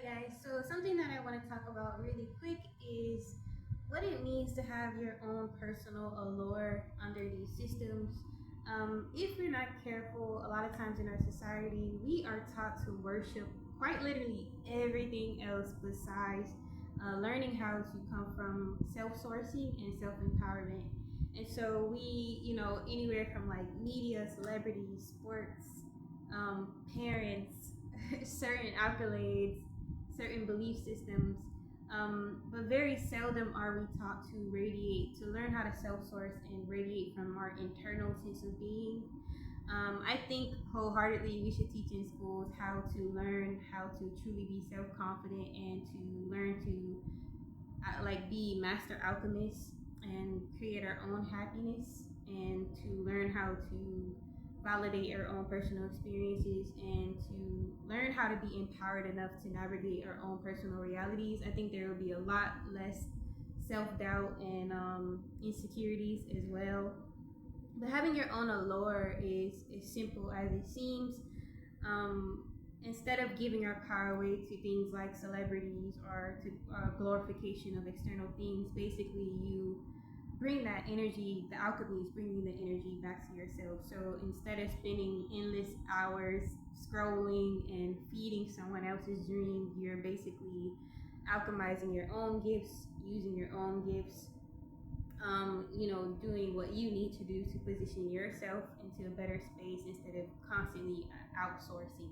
guys. So something that I want to talk about really quick is what it means to have your own personal allure under these systems. If we're not careful, a lot of times in our society, we are taught to worship quite literally everything else besides learning how to come from self-sourcing and self-empowerment. And so we, anywhere from like media, celebrities, sports, parents, certain accolades, certain belief systems, but very seldom are we taught to radiate, to learn how to self source and radiate from our internal sense of being. I think wholeheartedly we should teach in schools how to learn how to truly be self confident and to learn to like be master alchemists and create our own happiness and to learn how to validate our own personal experiences and to learn how to be empowered enough to navigate our own personal realities. I think there will be a lot less self-doubt and insecurities as well. But having your own allure is as simple as it seems. Instead of giving our power away to things like celebrities or to glorification of external things, basically you bring that energy. The alchemy is bringing the energy back to yourself. So instead of spending endless hours scrolling and feeding someone else's dream, you're basically alchemizing your own gifts, using your own gifts, doing what you need to do to position yourself into a better space instead of constantly outsourcing.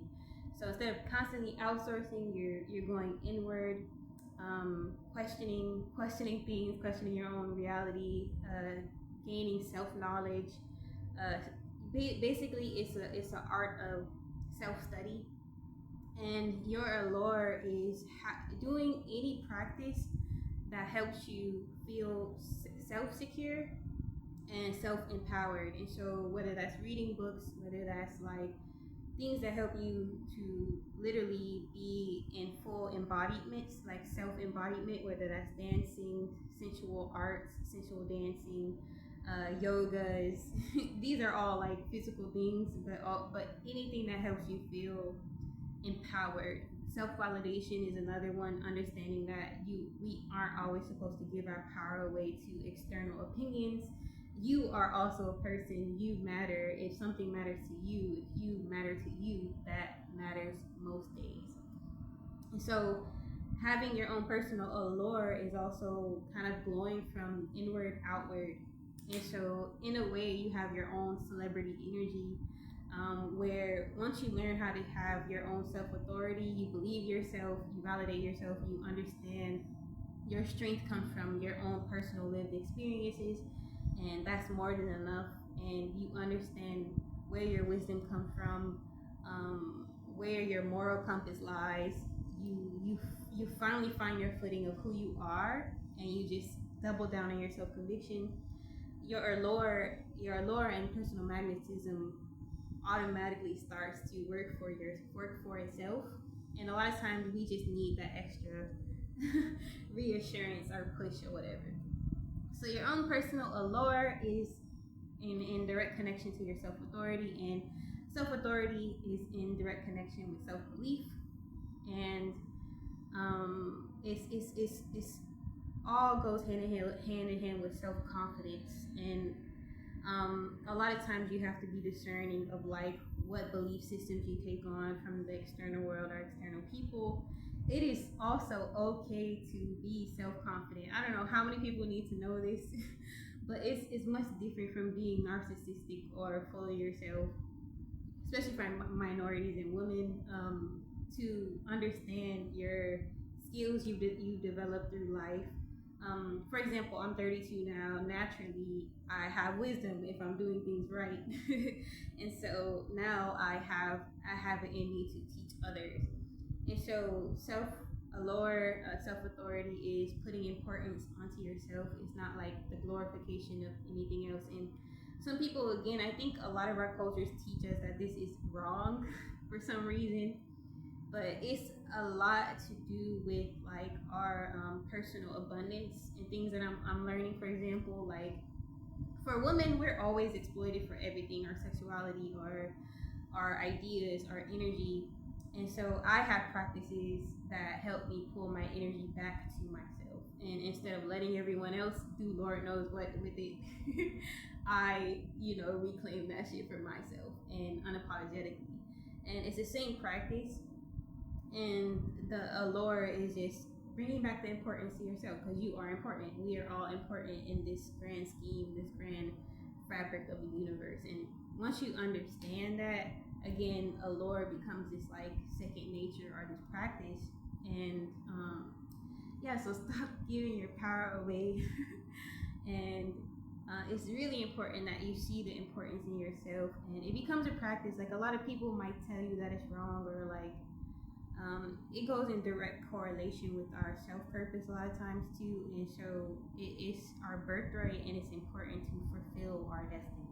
So instead of constantly outsourcing, you're going inward, questioning things, questioning your own reality, gaining self knowledge. Basically, it's an art of self study, and your allure is doing any practice that helps you feel self secure and self empowered. And so, whether that's reading books, whether that's like things that help you to literally be in full embodiments, like self embodiment, whether that's dancing, sensual arts, sensual dancing, yogas. These are all like physical things, but anything that helps you feel empowered. Self validation is another one. Understanding that we aren't always supposed to give our power away to external opinions. You are also a person. You matter. If something matters to you, if you matter to you, that matters most days. And so having your own personal allure is also kind of glowing from inward outward. And so in a way you have your own celebrity energy, where once you learn how to have your own self-authority, you believe yourself, you validate yourself, you understand your strength comes from your own personal lived experiences, and that's more than enough. And you understand where your wisdom comes from, where your moral compass lies. You finally find your footing of who you are, and you just double down on your self conviction. Your allure and personal magnetism automatically starts to work for itself. And a lot of times we just need that extra reassurance or push or whatever. So your own personal allure is in direct connection to your self-authority, and self-authority is in direct connection with self-belief. And it's all goes hand in hand with self-confidence. And a lot of times you have to be discerning of like what belief systems you take on from the external world or external people. It is also okay to be self-confident. I don't know how many people need to know this, but it's much different from being narcissistic or full of yourself, especially for minorities and women. To understand your skills you develop through life. For example, I'm 32 now. Naturally, I have wisdom if I'm doing things right, and so now I have it in me to teach others. And so self authority is putting importance onto yourself. It's not like the glorification of anything else. And some people, again, I think a lot of our cultures teach us that this is wrong for some reason, but it's a lot to do with like our personal abundance and things that I'm learning. For example, like for women, we're always exploited for everything, our sexuality or our ideas, our energy. And so I have practices that help me pull my energy back to myself. And instead of letting everyone else do Lord knows what with it, I, reclaim that shit for myself and unapologetically. And it's the same practice. And the allure is just bringing back the importance to yourself, because you are important. We are all important in this grand scheme, this grand fabric of the universe. And once you understand that, again, allure becomes this like second nature or this practice. And so stop giving your power away. And it's really important that you see the importance in yourself, and it becomes a practice. Like, a lot of people might tell you that it's wrong, or like it goes in direct correlation with our self-purpose a lot of times too. And so it's our birthright, and it's important to fulfill our destiny.